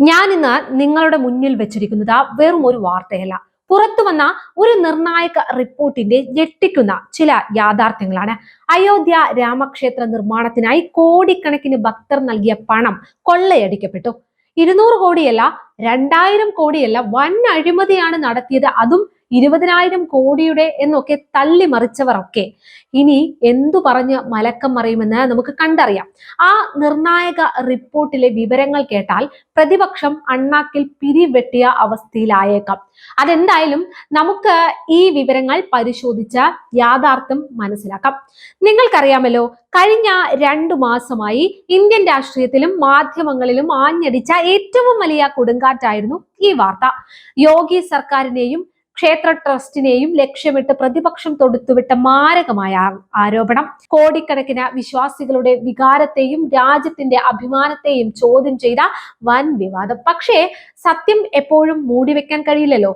ഞാൻ ഇന്ന് നിങ്ങളുടെ മുന്നിൽ വെച്ചിരിക്കുന്നത് വെറും ഒരു വാർത്തയല്ല, പുറത്തു വന്ന ഒരു നിർണായക റിപ്പോർട്ടിന്റെ ഞെട്ടിക്കുന്ന ചില യാഥാർത്ഥ്യങ്ങളാണ്. അയോധ്യ രാമക്ഷേത്ര നിർമ്മാണത്തിനായി കോടിക്കണക്കിന് ഭക്തർ നൽകിയ പണം കൊള്ളയടിക്കപ്പെട്ടു. 200 കോടിയല്ല, 2000 കോടിയല്ല, വൻ അഴിമതിയാണ് നടത്തിയത്. അതും 20,000 കോടിയുടെ എന്നൊക്കെ തള്ളിമറിച്ചവർ ഒക്കെ ഇനി എന്തു പറഞ്ഞ് മലക്കം മറിയുമെന്ന് നമുക്ക് കണ്ടറിയാം. ആ നിർണായക റിപ്പോർട്ടിലെ വിവരങ്ങൾ കേട്ടാൽ പ്രതിപക്ഷം അണ്ണാക്കിൽ പിരിവെട്ടിയ അവസ്ഥയിലായേക്കാം. അതെന്തായാലും നമുക്ക് ഈ വിവരങ്ങൾ പരിശോധിച്ച യാഥാർത്ഥ്യം മനസ്സിലാക്കാം. നിങ്ങൾക്കറിയാമല്ലോ, കഴിഞ്ഞ 2 മാസമായി ഇന്ത്യൻ രാഷ്ട്രീയത്തിലും മാധ്യമങ്ങളിലും ആഞ്ഞടിച്ച ഏറ്റവും വലിയ കൊടുങ്കാറ്റായിരുന്നു ഈ വാർത്ത. യോഗി സർക്കാരിനെയും ക്ഷേത്ര ട്രസ്റ്റിനെയും ലക്ഷ്യമിട്ട് പ്രതിപക്ഷം തൊടുത്തുവിട്ട മാരകമായ ആരോപണം. കോടിക്കണക്കിന് വിശ്വാസികളുടെ വികാരത്തെയും രാജ്യത്തിന്റെ അഭിമാനത്തെയും ചോദ്യം ചെയ്ത വൻ വിവാദം. പക്ഷേ സത്യം എപ്പോഴും മൂടിവെക്കാൻ കഴിയില്ലല്ലോ.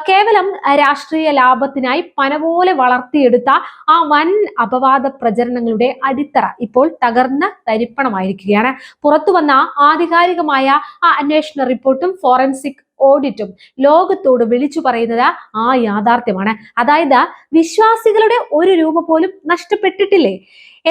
കേവലം രാഷ്ട്രീയ ലാഭത്തിനായി പന പോലെ വളർത്തിയെടുത്ത ആ വൻ അപവാദ പ്രചരണങ്ങളുടെ അടിത്തറ ഇപ്പോൾ തകർന്ന തരിപ്പണമായിരിക്കുകയാണ്. പുറത്തു വന്ന ആധികാരികമായ ആ അന്വേഷണ റിപ്പോർട്ടും ഫോറൻസിക് ഓഡിറ്റും ലോകത്തോട് വിളിച്ചു പറയുന്നത് ആ യാഥാർത്ഥ്യമാണ്. അതായത് വിശ്വാസികളുടെ ഒരു രൂപ പോലും നഷ്ടപ്പെട്ടിട്ടില്ലേ?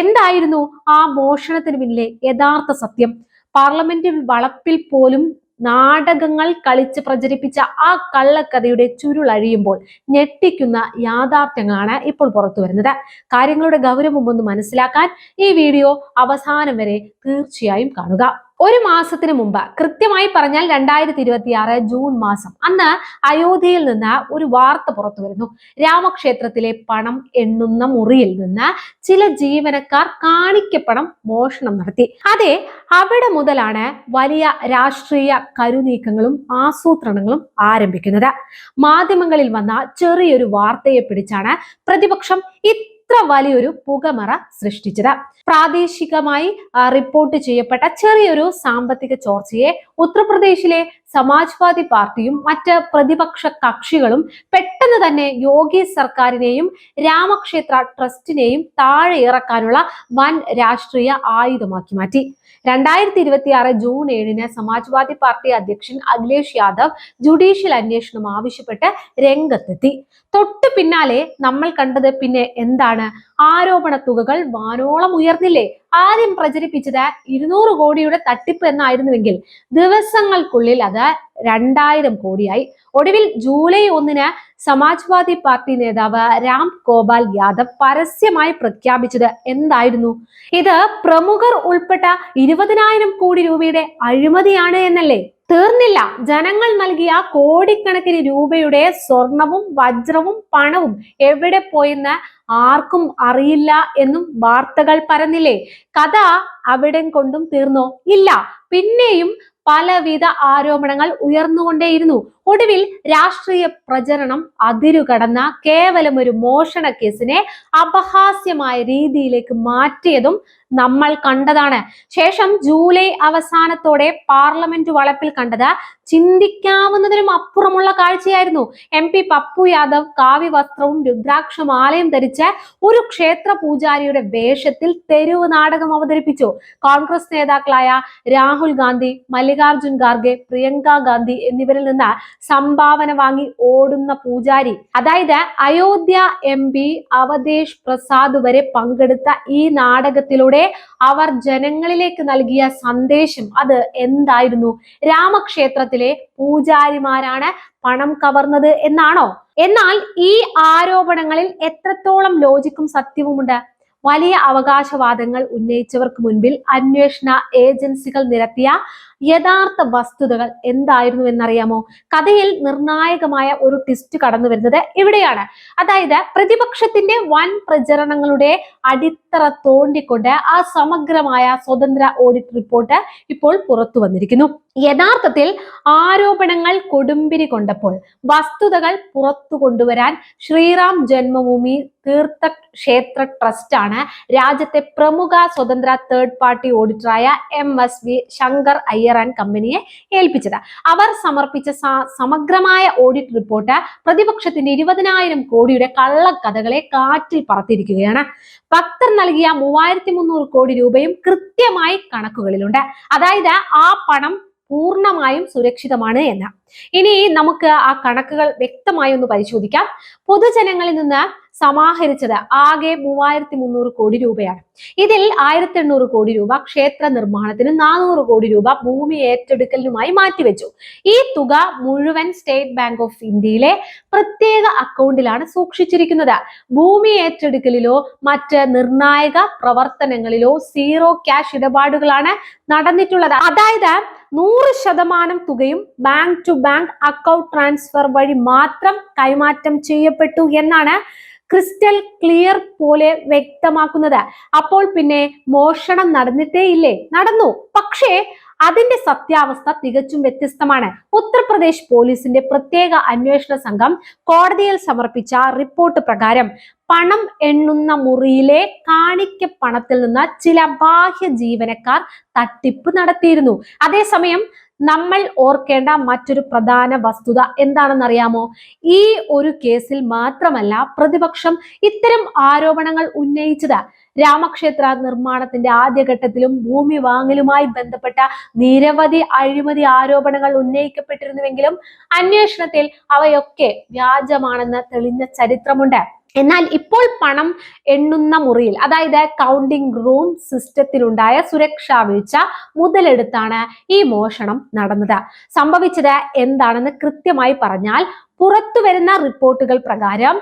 എന്തായിരുന്നു ആ മോഷണത്തിന് പിന്നിലെ യഥാർത്ഥ സത്യം? പാർലമെന്റ് വളപ്പിൽ പോലും നാടകങ്ങൾ കളിച്ച് പ്രചരിപ്പിച്ച ആ കള്ളക്കഥയുടെ ചുരുളഴിയുമ്പോൾ ഞെട്ടിക്കുന്ന യാഥാർത്ഥ്യങ്ങളാണ് ഇപ്പോൾ പുറത്തു വരുന്നത്. കാര്യങ്ങളുടെ ഗൗരവം ഒന്ന് മനസ്സിലാക്കാൻ ഈ വീഡിയോ അവസാനം വരെ തീർച്ചയായും കാണുക. ഒരു മാസത്തിന് മുമ്പ്, കൃത്യമായി പറഞ്ഞാൽ 2026 ജൂൺ മാസം, അന്ന് അയോധ്യയിൽ നിന്ന് ഒരു വാർത്ത പുറത്തു വരുന്നു. രാമക്ഷേത്രത്തിലെ പണം എണ്ണുന്ന മുറിയിൽ നിന്ന് ചില ജീവനക്കാർ കാണിക്കപ്പണം മോഷണം നടത്തി. അതെ, അവിടെ മുതലാണ് വലിയ രാഷ്ട്രീയ കരുനീക്കങ്ങളും ആസൂത്രണങ്ങളും ആരംഭിക്കുന്നത്. മാധ്യമങ്ങളിൽ വന്ന ചെറിയൊരു വാർത്തയെ പിടിച്ചാണ് പ്രതിപക്ഷം ഇത്ര വലിയൊരു പുകമറ സൃഷ്ടിച്ചത്. പ്രാദേശികമായി റിപ്പോർട്ട് ചെയ്യപ്പെട്ട ചെറിയൊരു സാമ്പത്തിക ചോർച്ചയെ ഉത്തർപ്രദേശിലെ സമാജ്വാദി പാർട്ടിയും മറ്റ് പ്രതിപക്ഷ കക്ഷികളും പെട്ടെന്ന് തന്നെ യോഗി സർക്കാരിനെയും രാമക്ഷേത്ര ട്രസ്റ്റിനെയും താഴെ ഇറക്കാനുള്ള വൻ രാഷ്ട്രീയ ആയുധമാക്കി മാറ്റി. 2026 ജൂൺ 7 സമാജ്വാദി പാർട്ടി അധ്യക്ഷൻ അഖിലേഷ് യാദവ് ജുഡീഷ്യൽ അന്വേഷണം ആവശ്യപ്പെട്ട് രംഗത്തെത്തി. തൊട്ടു പിന്നാലെ നമ്മൾ കണ്ടത് പിന്നെ എന്താണ്? ആരോപണ തുകകൾ വാനോളം ഉയർന്നില്ലേ? ആദ്യം പ്രചരിപ്പിച്ചത് 200 കോടിയുടെ തട്ടിപ്പ് എന്നായിരുന്നുവെങ്കിൽ ദിവസങ്ങൾക്കുള്ളിൽ അത് 2000 കോടിയായി. ഒടുവിൽ ജൂലൈ 1 സമാജ്വാദി പാർട്ടി നേതാവ് രാം ഗോപാൽ യാദവ് പരസ്യമായി പ്രഖ്യാപിച്ചത് എന്തായിരുന്നു? ഇത് പ്രമുഖർ ഉൾപ്പെട്ട 20,000 കോടി രൂപയുടെ അഴിമതിയാണ് എന്നല്ലേ? തീർന്നില്ല. ജനങ്ങൾ നൽകിയ കോടിക്കണക്കിന് രൂപയുടെ സ്വർണവും വജ്രവും പണവും എവിടെ പോയെന്ന് ആർക്കും അറിയില്ല എന്നും വാർത്തകൾ പരന്നില്ലേ? കഥ അവിടെ കൊണ്ടും തീർന്നോ? ഇല്ല. പിന്നെയും പലവിധ ആരോപണങ്ങൾ ഉയർന്നുകൊണ്ടേയിരുന്നു. ഒടുവിൽ രാഷ്ട്രീയ പ്രചരണം അതിരുകടന്ന കേവലം ഒരു മോഷണ കേസിനെ അപഹാസ്യമായ രീതിയിലേക്ക് മാറ്റിയതും നമ്മൾ കണ്ടതാണ്. ശേഷം ജൂലൈ അവസാനത്തോടെ പാർലമെന്റ് വളപ്പിൽ കണ്ടത് ചിന്തിക്കാവുന്നതിനും അപ്പുറമുള്ള കാഴ്ചയായിരുന്നു. MP പപ്പു യാദവ് കാവ്യവസ്ത്രവും രുദ്രാക്ഷമാലയും ധരിച്ച് ഒരു ക്ഷേത്ര പൂജാരിയുടെ വേഷത്തിൽ തെരുവ് നാടകം അവതരിപ്പിച്ചു. കോൺഗ്രസ് നേതാക്കളായ രാഹുൽ ഗാന്ധി, മല്ലികാർജുൻ ഖാർഗെ, പ്രിയങ്ക ഗാന്ധി എന്നിവരിൽ നിന്ന് സംഭാവന വാങ്ങി ഓടുന്ന പൂജാരി, അതായത് അയോധ്യ MP അവധേഷ് പ്രസാദ് വരെ പങ്കെടുത്ത ഈ നാടകത്തിലൂടെ അവർ ജനങ്ങളിലേക്ക് നൽകിയ സന്ദേശം അത് എന്തായിരുന്നു? രാമക്ഷേത്രത്തിലെ പൂജാരിമാരാണ് പണം കവർന്നത് എന്നാണോ? എന്നാൽ ഈ ആരോപണങ്ങളിൽ എത്രത്തോളം ലോജിക്കും സത്യവുമുണ്ട്? വലിയ അവകാശവാദങ്ങൾ ഉന്നയിച്ചവർക്ക് മുൻപിൽ അന്വേഷണ ഏജൻസികൾ നിരത്തിയ യഥാർത്ഥ വസ്തുതകൾ എന്തായിരുന്നു എന്നറിയാമോ? കഥയിൽ നിർണായകമായ ഒരു ട്വിസ്റ്റ് കടന്നു വരുന്നത് ഇവിടെയാണ്. അതായത് പ്രതിപക്ഷത്തിന്റെ വൻ പ്രചരണങ്ങളുടെ അടിത്തറ തോണ്ടിക്കൊണ്ട് ആ സമഗ്രമായ സ്വതന്ത്ര ഓഡിറ്റ് റിപ്പോർട്ട് ഇപ്പോൾ പുറത്തു വന്നിരിക്കുന്നു. യഥാർത്ഥത്തിൽ ആരോപണങ്ങൾ കൊടുമ്പിരി കൊണ്ടപ്പോൾ വസ്തുതകൾ പുറത്തു കൊണ്ടുവരാൻ ശ്രീറാം ജന്മഭൂമി തീർത്ഥ ക്ഷേത്ര ട്രസ്റ്റാണ് രാജ്യത്തെ പ്രമുഖ സ്വതന്ത്ര തേർഡ് പാർട്ടി ഓഡിറ്ററായ MSV ശങ്കർ അയ്യർ ആൻഡ് കമ്പനിയെ ഏൽപ്പിച്ചത്. അവർ സമർപ്പിച്ച സമഗ്രമായ ഓഡിറ്റ് റിപ്പോർട്ട് പ്രതിപക്ഷത്തിന്റെ 20,000 കോടിയുടെ കള്ളക്കഥകളെ കാറ്റിൽ പറത്തിയിരിക്കുകയാണ്. ഭക്തർ നൽകിയ 3,300 കോടി രൂപയും കൃത്യമായി കണക്കുകളിലുണ്ട്. അതായത് ആ പണം പൂർണ്ണമായും സുരക്ഷിതമാണ് എന്ന്. ഇനി നമുക്ക് ആ കണക്കുകൾ വ്യക്തമായി ഒന്ന് പരിശോധിക്കാം. പൊതുജനങ്ങളിൽ നിന്ന് സമാഹരിച്ചത് ആകെ 3300 കോടി രൂപയാണ്. ഇതിൽ 1800 കോടി രൂപ ക്ഷേത്ര നിർമ്മാണത്തിന്, 400 കോടി രൂപ ഭൂമി ഏറ്റെടുക്കലിനുമായി മാറ്റിവെച്ചു. ഈ തുക മുഴുവൻ സ്റ്റേറ്റ് ബാങ്ക് ഓഫ് ഇന്ത്യയിലെ പ്രത്യേക അക്കൗണ്ടിലാണ് സൂക്ഷിച്ചിരിക്കുന്നത്. ഭൂമി ഏറ്റെടുക്കലിലോ മറ്റ് നിർണായക പ്രവർത്തനങ്ങളിലോ സീറോ ക്യാഷ് ഇടപാടുകളാണ് നടന്നിട്ടുള്ളത്. അതായത് 100% തുകയും bank to bank account transfer വഴി മാത്രം കൈമാറ്റം ചെയ്യപ്പെട്ടു എന്നാണ് ക്രിസ്റ്റൽ ക്ലിയർ പോലെ വ്യക്തമാക്കുന്നത്. അപ്പോൾ പിന്നെ മോഷണം നടന്നിട്ടേ ഇല്ലേ? നടന്നു. പക്ഷേ അതിന്റെ സത്യാവസ്ഥ തികച്ചും വ്യത്യസ്തമാണ്. ഉത്തർപ്രദേശ് പോലീസിന്റെ പ്രത്യേക അന്വേഷണ സംഘം കോടതിയിൽ സമർപ്പിച്ച റിപ്പോർട്ട് പ്രകാരം പണം എണ്ണുന്ന മുറിയിലെ കാണിക്ക പണത്തിൽ നിന്ന് ചില ബാഹ്യ ജീവനക്കാർ തട്ടിപ്പ് നടത്തിയിരുന്നു. അതേസമയം നമ്മൾ ഓർക്കേണ്ട മറ്റൊരു പ്രധാന വസ്തുത എന്താണെന്നറിയാമോ? ഈ ഒരു കേസിൽ മാത്രമല്ല പ്രതിപക്ഷം ഇത്തരം ആരോപണങ്ങൾ ഉന്നയിച്ചത്. രാമക്ഷേത്ര നിർമ്മാണത്തിന്റെ ആദ്യഘട്ടത്തിലും ഭൂമി വാങ്ങലുമായി ബന്ധപ്പെട്ട നിരവധി അഴിമതി ആരോപണങ്ങൾ ഉന്നയിക്കപ്പെട്ടിരുന്നുവെങ്കിലും അന്വേഷണത്തിൽ അവയൊക്കെ വ്യാജമാണെന്ന് തെളിഞ്ഞ ചരിത്രമുണ്ട്. എന്നാൽ ഇപ്പോൾ പണം എണ്ണുന്ന മുറിയിൽ, അതായത് കൗണ്ടിംഗ് റൂം സിസ്റ്റത്തിലുണ്ടായ സുരക്ഷാ വീഴ്ച മുതലെടുത്താണ് ഈ മോഷണം നടന്നത്. സംഭവിച്ചത് എന്താണെന്ന് കൃത്യമായി പറഞ്ഞാൽ, പുറത്തു വരുന്ന റിപ്പോർട്ടുകൾ പ്രകാരം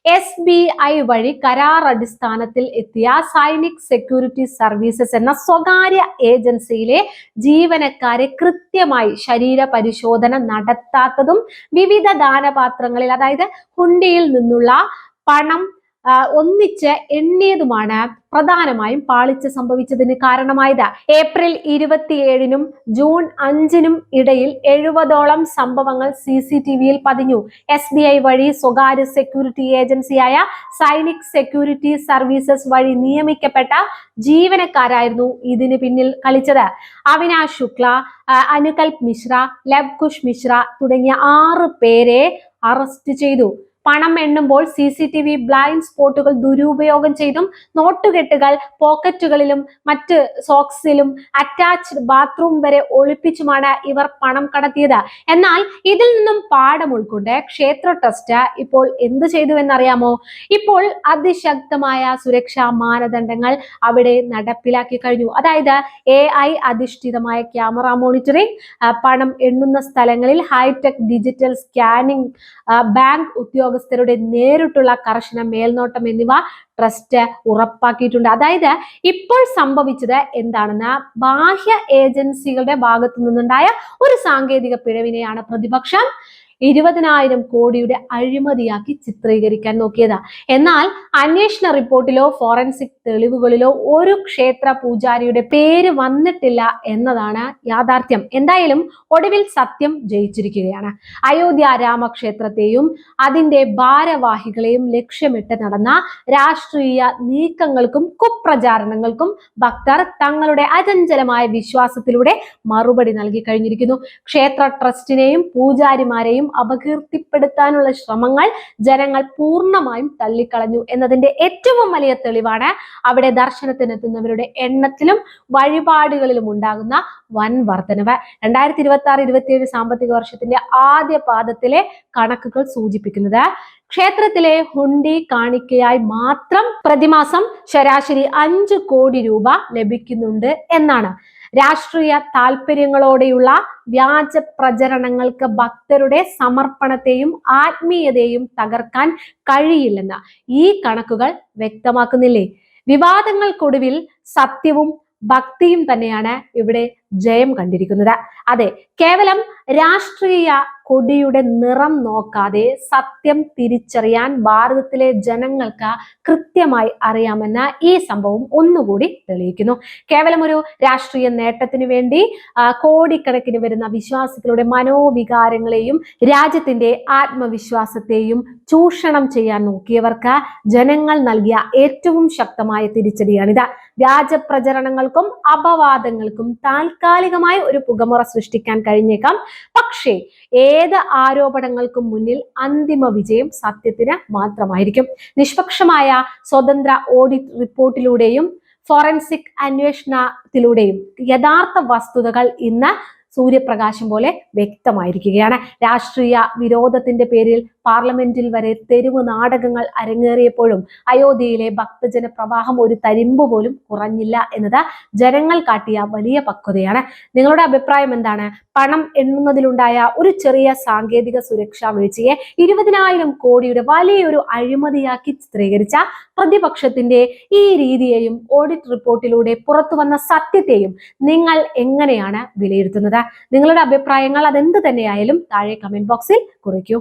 SBI വഴി കരാർ അടിസ്ഥാനത്തിൽ എത്തിയ സൈനിക് സെക്യൂരിറ്റി സർവീസസ് എന്ന സ്വകാര്യ ഏജൻസിയിലെ ജീവനക്കാരെ കൃത്യമായി ശരീര പരിശോധന നടത്താത്തതും വിവിധ ദാനപാത്രങ്ങളിൽ, അതായത് ഹുണ്ടിയിൽ നിന്നുള്ള പണം ഒന്നിച്ച് എണ്ണിയതുമാണ് പ്രധാനമായും പാളിച്ച സംഭവിച്ചതിന് കാരണമായത്. ഏപ്രിൽ 27-നും ജൂൺ 5-നും ഇടയിൽ 70ഓളം സംഭവങ്ങൾ CCTVയിൽ പതിഞ്ഞു. SBI വഴി സ്വകാര്യ സെക്യൂരിറ്റി ഏജൻസിയായ സൈനിക് സെക്യൂരിറ്റി സർവീസസ് വഴി നിയമിക്കപ്പെട്ട ജീവനക്കാരായിരുന്നു ഇതിന് പിന്നിൽ കളിച്ചത്. അവിനാശ് ശുക്ല, അനുകൽപ് മിശ്ര, ലവ്കുഷ് മിശ്ര തുടങ്ങിയ 6 പേരെ അറസ്റ്റ് ചെയ്തു. പണം എണ്ണുമ്പോൾ CCTV ബ്ലൈൻഡ് സ്പോട്ടുകൾ ദുരുപയോഗം ചെയ്തും നോട്ടുകെട്ടുകൾ പോക്കറ്റുകളിലും മറ്റ് സോക്സിലും അറ്റാച്ച്ഡ് ബാത്റൂം വരെ ഒളിപ്പിച്ചുമാണ് ഇവർ പണം കടത്തിയത്. എന്നാൽ ഇതിൽ നിന്നും പാഠം ഉൾക്കൊണ്ട് ക്ഷേത്ര ട്രസ്റ്റ് ഇപ്പോൾ എന്ത് ചെയ്തു എന്നറിയാമോ? ഇപ്പോൾ അതിശക്തമായ സുരക്ഷാ മാനദണ്ഡങ്ങൾ അവിടെ നടപ്പിലാക്കി കഴിഞ്ഞു. അതായത് AI അധിഷ്ഠിതമായ ക്യാമറ മോണിറ്ററിംഗ്, പണം എണ്ണുന്ന സ്ഥലങ്ങളിൽ ഹൈടെക് ഡിജിറ്റൽ സ്കാനിംഗ്, ബാങ്ക് ഉദ്യോഗസ്ഥരുടെ നേരിട്ടുള്ള കർശന മേൽനോട്ടം എന്നിവ ട്രസ്റ്റ് ഉറപ്പാക്കിയിട്ടുണ്ട്. അതായത് ഇപ്പോൾ സംഭവിച്ചത് എന്താണെന്ന്, ബാഹ്യ ഏജൻസികളുടെ ഭാഗത്തു നിന്നുണ്ടായ ഒരു സാങ്കേതിക പിഴവിനെയാണ് പ്രതിപക്ഷം 20,000 കോടിയുടെ അഴിമതിയാക്കി ചിത്രീകരിക്കാൻ നോക്കിയത്. എന്നാൽ അന്വേഷണ റിപ്പോർട്ടിലോ ഫോറൻസിക് തെളിവുകളിലോ ഒരു ക്ഷേത്ര പൂജാരിയുടെ പേര് വന്നിട്ടില്ല എന്നതാണ് യാഥാർത്ഥ്യം. എന്തായാലും ഒടുവിൽ സത്യം ജയിച്ചിരിക്കുകയാണ്. അയോധ്യ രാമക്ഷേത്രത്തെയും അതിന്റെ ഭാരവാഹികളെയും ലക്ഷ്യമിട്ട് നടന്ന രാഷ്ട്രീയ നീക്കങ്ങൾക്കും കുപ്രചാരണങ്ങൾക്കും ഭക്തർ തങ്ങളുടെ അചഞ്ചലമായ വിശ്വാസത്തിലൂടെ മറുപടി നൽകി കഴിഞ്ഞിരിക്കുന്നു. ക്ഷേത്ര ട്രസ്റ്റിനെയും പൂജാരിമാരെയും അപകീർത്തിപ്പെടുത്താനുള്ള ശ്രമങ്ങൾ ജനങ്ങൾ പൂർണ്ണമായും തള്ളിക്കളഞ്ഞു എന്നതിന്റെ ഏറ്റവും വലിയ തെളിവാണ് അവിടെ ദർശനത്തിനെത്തുന്നവരുടെ എണ്ണത്തിലും വഴിപാടുകളിലും ഉണ്ടാകുന്ന വൻ വർധനവ്. 2026-27 സാമ്പത്തിക വർഷത്തിന്റെ ആദ്യ പാദത്തിലെ കണക്കുകൾ സൂചിപ്പിക്കുന്നത് ക്ഷേത്രത്തിലെ ഹുണ്ടി കാണിക്കയായി മാത്രം പ്രതിമാസം ശരാശരി 5 കോടി രൂപ ലഭിക്കുന്നുണ്ട് എന്നാണ്. രാഷ്ട്രീയ താല്പര്യങ്ങളോടെയുള്ള വ്യാജ പ്രചരണങ്ങൾക്ക് ഭക്തരുടെ സമർപ്പണത്തെയും ആത്മീയതയും തകർക്കാൻ കഴിയില്ലെന്ന് ഈ കണക്കുകൾ വ്യക്തമാക്കുന്നില്ലേ? വിവാദങ്ങൾക്കൊടുവിൽ സത്യവും ഭക്തിയും തന്നെയാണ് ഇവിടെ ജയം കണ്ടിരിക്കുന്നത്. അതെ, കേവലം രാഷ്ട്രീയ കൊടിയുടെ നിറം നോക്കാതെ സത്യം തിരിച്ചറിയാൻ ഭാരതത്തിലെ ജനങ്ങൾക്ക് കൃത്യമായി അറിയാമെന്ന് ഈ സംഭവം ഒന്നുകൂടി തെളിയിക്കുന്നു. കേവലം ഒരു രാഷ്ട്രീയ നേട്ടത്തിനു വേണ്ടി കോടിക്കണക്കിന് വരുന്ന വിശ്വാസികളുടെ മനോവികാരങ്ങളെയും രാജ്യത്തിന്റെ ആത്മവിശ്വാസത്തെയും ചൂഷണം ചെയ്യാൻ നോക്കിയവർക്ക് ജനങ്ങൾ നൽകിയ ഏറ്റവും ശക്തമായ തിരിച്ചടിയാണിത്. വ്യാജ പ്രചരണങ്ങൾക്കും അപവാദങ്ങൾക്കും താൽക്കാലികമായ ഒരു പുകമുറ സൃഷ്ടിക്കാൻ കഴിഞ്ഞേക്കാം, പക്ഷേ ഏത് ആരോപണങ്ങൾക്കും മുന്നിൽ അന്തിമ വിജയം സത്യത്തിന് മാത്രമായിരിക്കും. നിഷ്പക്ഷമായ സ്വതന്ത്ര ഓഡിറ്റ് റിപ്പോർട്ടിലൂടെയും ഫോറൻസിക് അന്വേഷണത്തിലൂടെയും യഥാർത്ഥ വസ്തുതകൾ ഇന്ന് സൂര്യപ്രകാശം പോലെ വ്യക്തമായിരിക്കുകയാണ്. രാഷ്ട്രീയ വിരോധത്തിന്റെ പേരിൽ പാർലമെന്റിൽ വരെ തെരുവ് നാടകങ്ങൾ അരങ്ങേറിയപ്പോഴും അയോധ്യയിലെ ഭക്തജന പ്രവാഹം ഒരു തരിമ്പ് പോലും കുറഞ്ഞില്ല എന്നത് ജനങ്ങൾ കാട്ടിയ വലിയ പക്വതയാണ്. നിങ്ങളുടെ അഭിപ്രായം എന്താണ്? പണം എണ്ണുന്നതിലുണ്ടായ ഒരു ചെറിയ സാങ്കേതിക സുരക്ഷാ വീഴ്ചയെ 20,000 കോടിയുടെ വലിയൊരു അഴിമതിയാക്കി ചിത്രീകരിച്ച പ്രതിപക്ഷത്തിന്റെ ഈ രീതിയെയും ഓഡിറ്റ് റിപ്പോർട്ടിലൂടെ പുറത്തു വന്ന സത്യത്തെയും നിങ്ങൾ എങ്ങനെയാണ് വിലയിരുത്തുന്നത്? നിങ്ങളുടെ അഭിപ്രായങ്ങൾ അതെന്ത് തന്നെയായാലും താഴെ കമന്റ് ബോക്സിൽ കുറിക്കൂ.